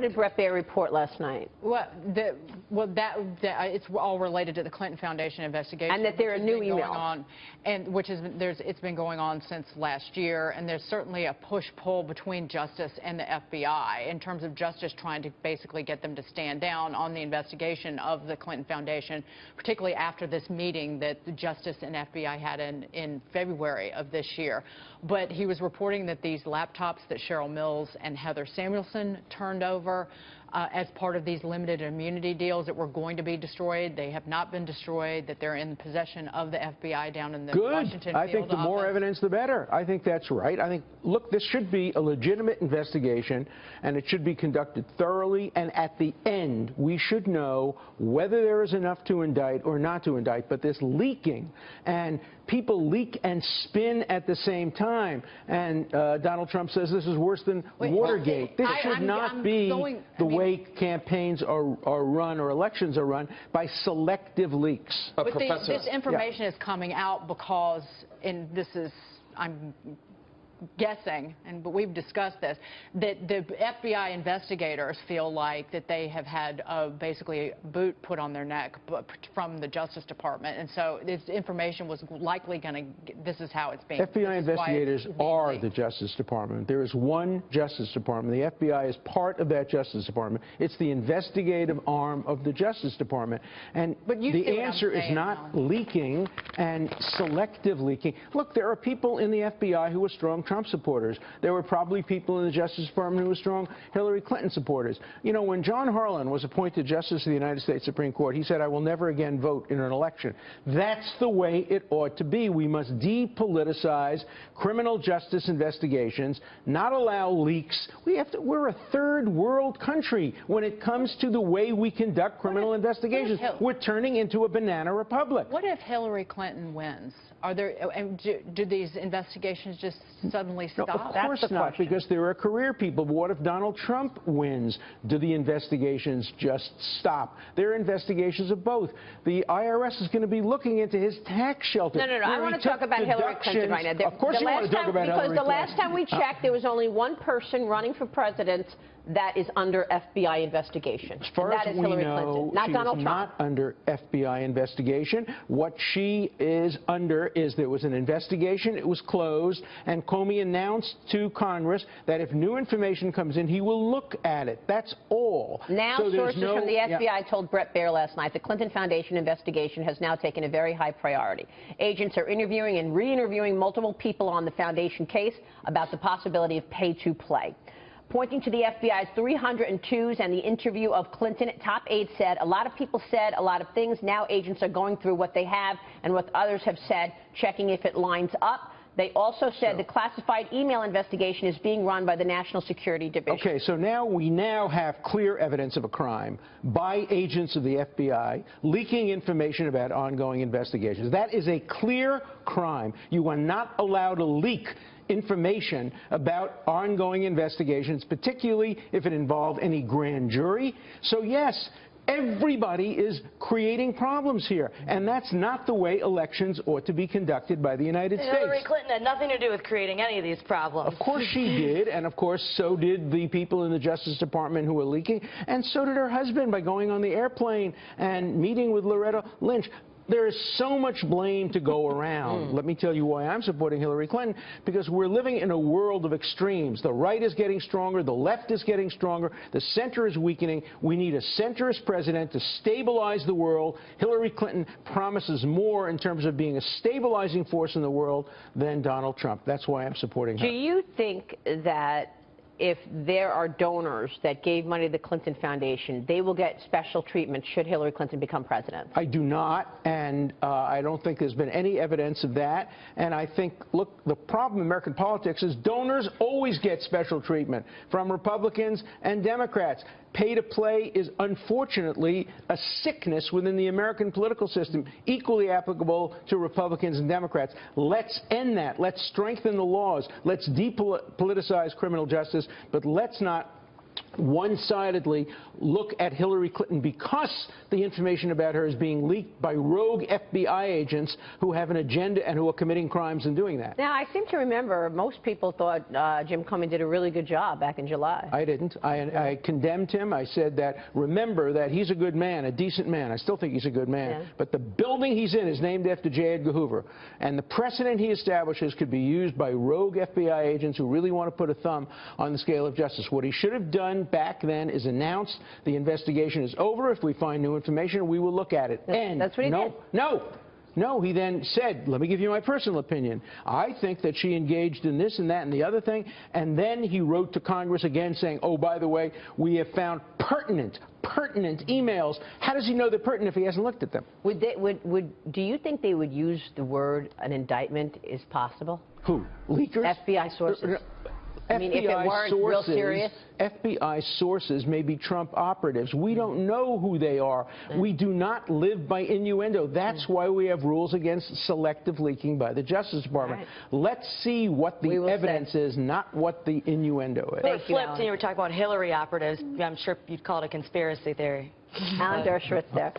what did Brett Baer report last night? Well, it's all related to the Clinton Foundation investigation, and that there are new emails, it's been going on since last year, and there's certainly a push-pull between Justice and the FBI in terms of Justice trying to basically get them to stand down on the investigation of the Clinton Foundation, particularly after this meeting that the Justice and FBI had in February of this year. But he was reporting that these laptops that Cheryl Mills and Heather Samuelson turned over as part of these limited immunity deals that were going to be destroyed. They have not been destroyed, that they're in possession of the FBI down in the Washington field I think the more evidence, the better. I think that's right. I think, look, this should be a legitimate investigation, and it should be conducted thoroughly, and at the end, we should know whether there is enough to indict or not to indict. But this leaking, and people leak and spin at the same time, and Donald Trump says this is worse than Watergate. This should not be the way campaigns are run or elections are run, by selective leaks. But this information is coming out because, and this is, I'm guessing, but we've discussed this, that the FBI investigators feel like that they have had basically a boot put on their neck from the Justice Department, and so this information was likely going to, this is how it's being. FBI investigators are the Justice Department. There is one Justice Department. The FBI is part of that Justice Department. It's the investigative arm of the Justice Department, and the answer is not leaking and selective leaking. Look, there are people in the FBI who are strong Trump supporters. There were probably people in the Justice Department who were strong Hillary Clinton supporters. You know, when John Harlan was appointed Justice of the United States Supreme Court, he said, "I will never again vote in an election." That's the way it ought to be. We must depoliticize criminal justice investigations, not allow leaks. We're a third world country when it comes to the way we conduct criminal investigations. We're turning into a banana republic. What if Hillary Clinton wins? Are there, do these investigations just suddenly stop? No, of course not, because there are career people. But what if Donald Trump wins? Do the investigations just stop? There are investigations of both. The IRS is going to be looking into his tax shelter. No. I want to talk about Hillary Clinton right now. Of course you want to talk about Hillary Clinton. Because the last time we checked, there was only one person running for president that is under FBI investigation. As far as we know, not Donald Trump. Not Trump. under FBI investigation. What she is under is there was an investigation, it was closed, and Comey announced to Congress that if new information comes in, he will look at it. That's all. Now, sources from the FBI told Brett Baer last night the Clinton Foundation investigation has now taken a very high priority. Agents are interviewing and re-interviewing multiple people on the Foundation case about the possibility of pay-to-play. Pointing to the FBI's 302s and the interview of Clinton, top aides said, a lot of people said a lot of things. Now agents are going through what they have and what others have said, checking if it lines up. They also said the classified email investigation is being run by the National Security Division. Okay, so we now have clear evidence of a crime by agents of the FBI leaking information about ongoing investigations. That is a clear crime. You are not allowed to leak information about ongoing investigations, particularly if it involved any grand jury. So yes, everybody is creating problems here, and that's not the way elections ought to be conducted by the United States. Hillary Clinton had nothing to do with creating any of these problems. Of course she did, and of course so did the people in the Justice Department who were leaking, and so did her husband by going on the airplane and meeting with Loretta Lynch. There is so much blame to go around. Let me tell you why I'm supporting Hillary Clinton, because we're living in a world of extremes. The right is getting stronger, the left is getting stronger, the center is weakening. We need a centrist president to stabilize the world. Hillary Clinton promises more in terms of being a stabilizing force in the world than Donald Trump. That's why I'm supporting her. Do you think that if there are donors that gave money to the Clinton Foundation, they will get special treatment should Hillary Clinton become president? I do not, and I don't think there's been any evidence of that. And I think, look, the problem in American politics is donors always get special treatment from Republicans and Democrats. Pay-to-play is unfortunately a sickness within the American political system, equally applicable to Republicans and Democrats. Let's end that. Let's strengthen the laws. Let's depoliticize criminal justice, but let's not one-sidedly look at Hillary Clinton because the information about her is being leaked by rogue FBI agents who have an agenda and who are committing crimes in doing that. Now, I seem to remember most people thought Jim Comey did a really good job back in July. I didn't. I condemned him. I said that, remember that he's a good man, a decent man. I still think he's a good man. Yeah. But the building he's in is named after J. Edgar Hoover. And the precedent he establishes could be used by rogue FBI agents who really want to put a thumb on the scale of justice. What he should have done back then is announced the investigation is over. If we find new information, we will look at it. And that's what he did. No, he then said, let me give you my personal opinion. I think that she engaged in this and that and the other thing. And then he wrote to Congress again saying, oh, by the way, we have found pertinent emails. How does he know they're pertinent if he hasn't looked at them? Do you think they would use the word an indictment is possible? Who? Leakers? FBI sources. I mean, if it weren't real serious? FBI sources may be Trump operatives. We don't know who they are. We do not live by innuendo. That's why we have rules against selective leaking by the Justice Department. Right. Let's see what the evidence is, not what the innuendo is. Well, it flipped, and you were talking about Hillary operatives. I'm sure you'd call it a conspiracy theory. Alan Dershowitz there.